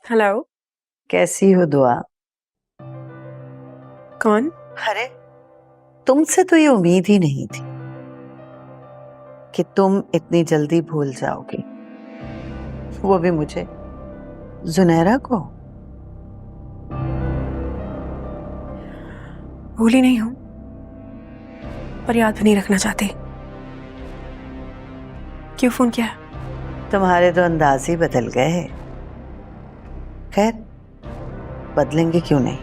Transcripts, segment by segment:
Hello. कैसी हो दुआ? कौन? अरे तुमसे तो ये उम्मीद ही नहीं थी कि तुम इतनी जल्दी भूल जाओगी, वो भी मुझे, जुनैरा को। भूली नहीं हूं, पर याद भी नहीं रखना चाहती। क्यों फोन किया? तुम्हारे तो अंदाज ही बदल गए हैं। खैर, बदलेंगे क्यों नहीं।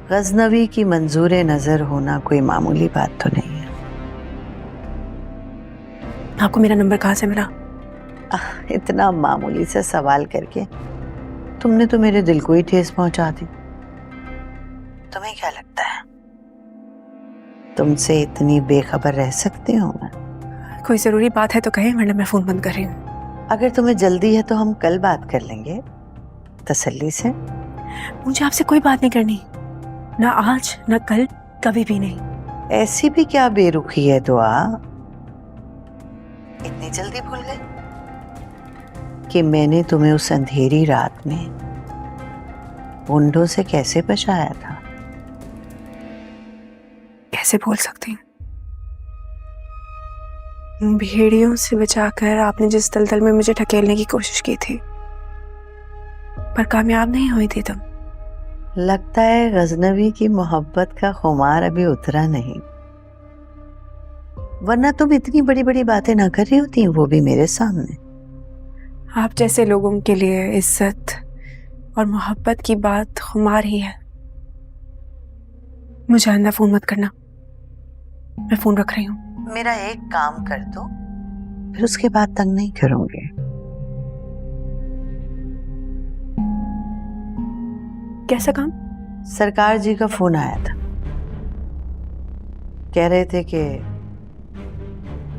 गजनवी की मंजूर नजर होना कोई मामूली बात तो नहीं है। आपको मेरा नंबर कहाँ से मिला? इतना मामूली सा सवाल करके तुमने तो मेरे दिल को ही ठेस पहुंचा दी। तुम्हें क्या लगता है तुमसे इतनी बेखबर रह सकती हूँ मैं? कोई जरूरी बात है तो कहे, वरना मैं फोन बंद कर रही हूँ। अगर तुम्हें जल्दी है तो हम कल बात कर लेंगे तसल्ली से। मुझे आपसे कोई बात नहीं करनी, ना आज ना कल, कभी भी नहीं। ऐसी भी क्या बेरुखी है दुआ, इतनी जल्दी भूल गए कि मैंने तुम्हें उस अंधेरी रात में गुंडों से कैसे बचाया था? कैसे भूल सकती हूँ? भेड़ियों से बचाकर आपने जिस दलदल में मुझे ढकेलने की कोशिश की थी, पर कामयाब नहीं हुई थी तुम। लगता है गजनवी की मोहब्बत का खुमार अभी उतरा नहीं, वरना तुम इतनी बड़ी बड़ी बातें ना कर रही होती, वो भी मेरे सामने। आप जैसे लोगों के लिए इज्जत और मोहब्बत की बात खुमार ही है। मुझे आइंदा फोन मत करना, मैं फोन रख रही हूँ। मेरा एक काम कर दो, फिर उसके बाद तंग नहीं करूंगी। कैसा काम? सरकार जी का फोन आया था, कह रहे थे कि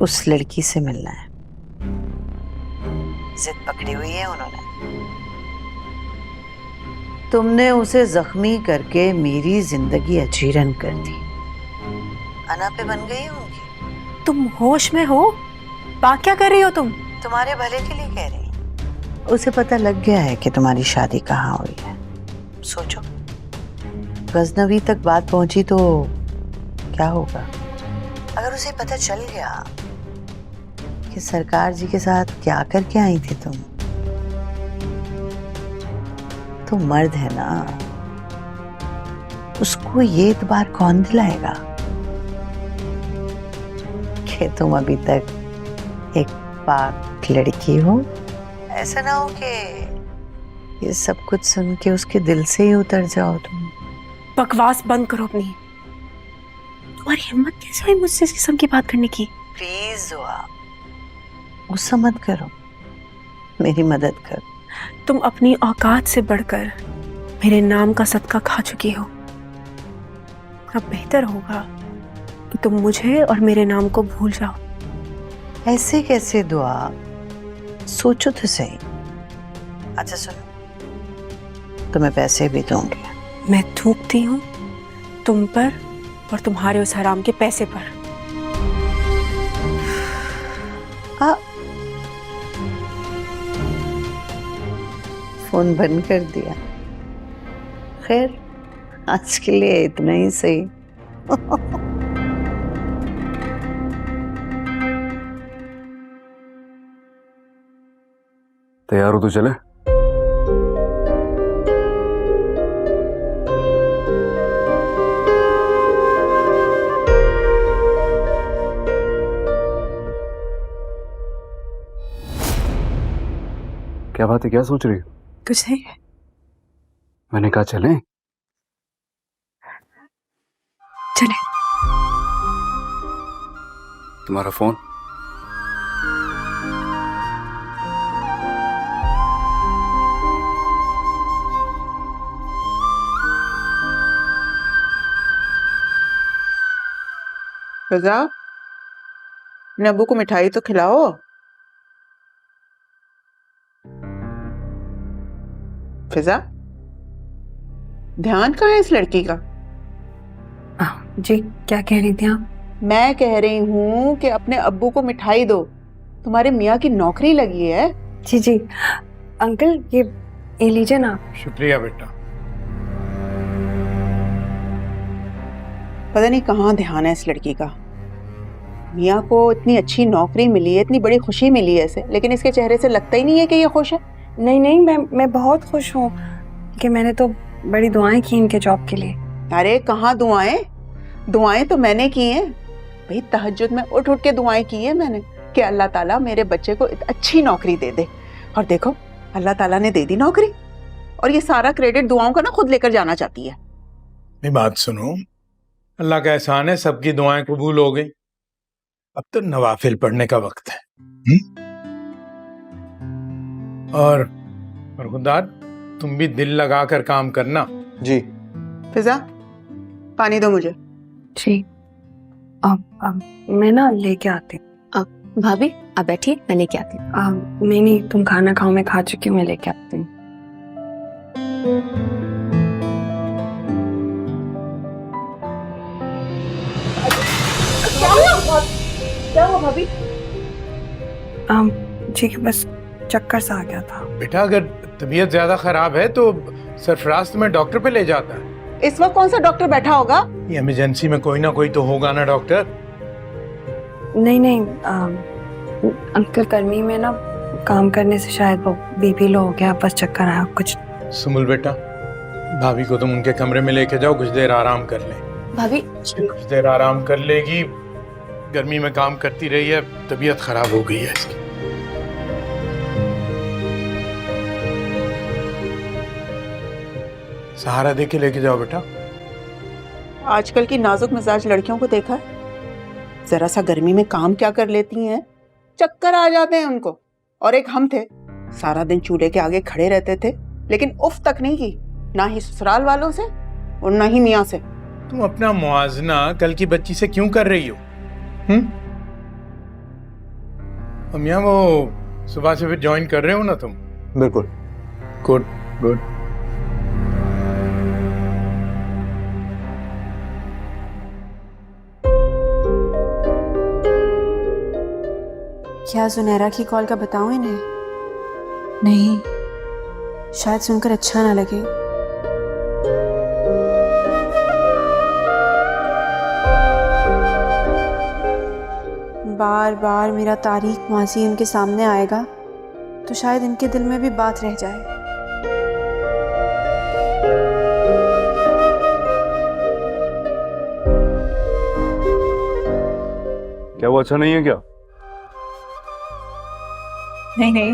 उस लड़की से मिलना है। जिद पकड़ी हुई है उन्होंने। तुमने उसे जख्मी करके मेरी जिंदगी अजीरन कर दी। अना पे बन गई होंगी। तुम होश में हो? बात क्या कर रही हो तुम? तुम्हारे भले के लिए कह रही। उसे पता लग गया है कि तुम्हारी शादी कहाँ हुई है। सोचो, गजनवी तक बात पहुंची तो क्या होगा? अगर उसे पता चल गया कि सरकार जी के साथ क्या करके आई थी तुम, तो मर्द है ना, उसको ये इतबार कौन दिलाएगा कि तुम अभी तक एक पाक लड़की हो? ऐसा ना हो कि ये सब कुछ सुन के उसके दिल से ही उतर जाओ तुम। बकवास बंद करो अपनी। तुम्हारी हिम्मत कैसे हुई मुझसे इस किस्म की बात करने की? प्लीज दुआ, गुस्सा मत करो, मेरी मदद करो। तुम अपनी औकात से बढ़कर मेरे नाम का सदका खा चुकी हो। अब बेहतर होगा कि तुम मुझे और मेरे नाम को भूल जाओ। ऐसे कैसे दुआ, सोचो तो सही। अच्छा सुनो, तुम्हें पैसे भी दूंगी। मैं थूकती हूँ तुम पर और तुम्हारे उस हराम के पैसे पर। फोन बंद कर दिया। खैर, आज के लिए इतना ही सही। तैयार हो तो चले? क्या बात है, क्या सोच रही हो? कुछ नहीं। मैंने कहा चलें। चले। तुम्हारा फोन? फिजा, अपने अब्बू को मिठाई तो खिलाओ। फिजा, ध्यान कहाँ है इस लड़की का? जी, क्या कह रही थी आप? मैं कह रही हूँ कि अपने अब्बू को मिठाई दो, तुम्हारे मियाँ की नौकरी लगी है। जी जी, अंकल ये लीजिए ना। शुक्रिया बेटा। पता नहीं कहाँ ध्यान है इस लड़की का। मियाँ को इतनी अच्छी नौकरी मिली है, इतनी बड़ी खुशी मिली है इसे, लेकिन इसके चेहरे से लगता ही नहीं है कि ये खुश है। नहीं नहीं, मैं बहुत खुश हूँ कि मैंने तो बड़ी दुआएं की इनके जॉब के लिए। अरे कहाँ दुआएं, दुआएं तो मैंने की हैं भाई। तहज्जुद में उठ उठ के दुआएं की है मैंने कि अल्लाह ताला मेरे बच्चे को अच्छी नौकरी दे दे। और देखो अल्लाह ताला ने दे दी नौकरी, और ये सारा क्रेडिट दुआओं का ना खुद लेकर जाना चाहती है। मेरी बात सुनो, अल्लाह का एहसान है सबकी दुआएं कबूल हो गई। अब तो नवाफिल पढ़ने का वक्त है। और खुदा तुम भी दिल लगा कर काम करना। जी। फिजा पानी दो मुझे। जी अब मैं ना लेके आती हूँ। भाभी आप बैठिए, मैं लेके आती हूँ। नहीं तुम खाना खाओ, मैं खा चुकी हूँ, मैं लेके आती हूँ। क्या हुआ भाभी? जी बस चक्कर सा आ गया था। बेटा अगर तबीयत ज्यादा खराब है तो सरफराज तुम्हें डॉक्टर पे ले जाता है। इस वक्त कौन सा डॉक्टर बैठा होगा? ये इमरजेंसी में कोई ना कोई तो होगा ना डॉक्टर। नहीं अंकल गर्मी में ना काम करने से शायद वो बीपी लो हो गया, बस चक्कर आया कुछ। सुमुल बेटा, भाभी को तुम उनके कमरे में लेके जाओ, कुछ देर आराम कर ले। भाभी कुछ देर आराम कर लेगी, गर्मी में काम करती रही है, तबीयत खराब हो गई है इसकी। सहारा दे के लेके जाओ बेटा। आजकल की नाजुक मिजाज लड़कियों को देखा है, जरा सा गर्मी में काम क्या कर लेती हैं, चक्कर आ जाते हैं उनको। और एक हम थे, सारा दिन चूल्हे के आगे खड़े रहते थे, लेकिन उफ तक नहीं की, ना ही ससुराल वालों से और ना ही मियाँ से। तुम अपना मुआवजना कल की बच्ची से क्यों कर रही हो? मियाँ वो सुबह से फिर ज्वाइन कर रहे हो ना तुम? बिल्कुल। Good good. क्या जुनैरा की कॉल का बताऊं इन्हें? नहीं, शायद सुनकर अच्छा ना लगे। बार बार मेरा तारीख माजी उनके सामने आएगा तो शायद इनके दिल में भी बात रह जाए। क्या वो अच्छा नहीं है क्या? नहीं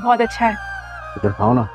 बहुत अच्छा है। इधर खाओ ना।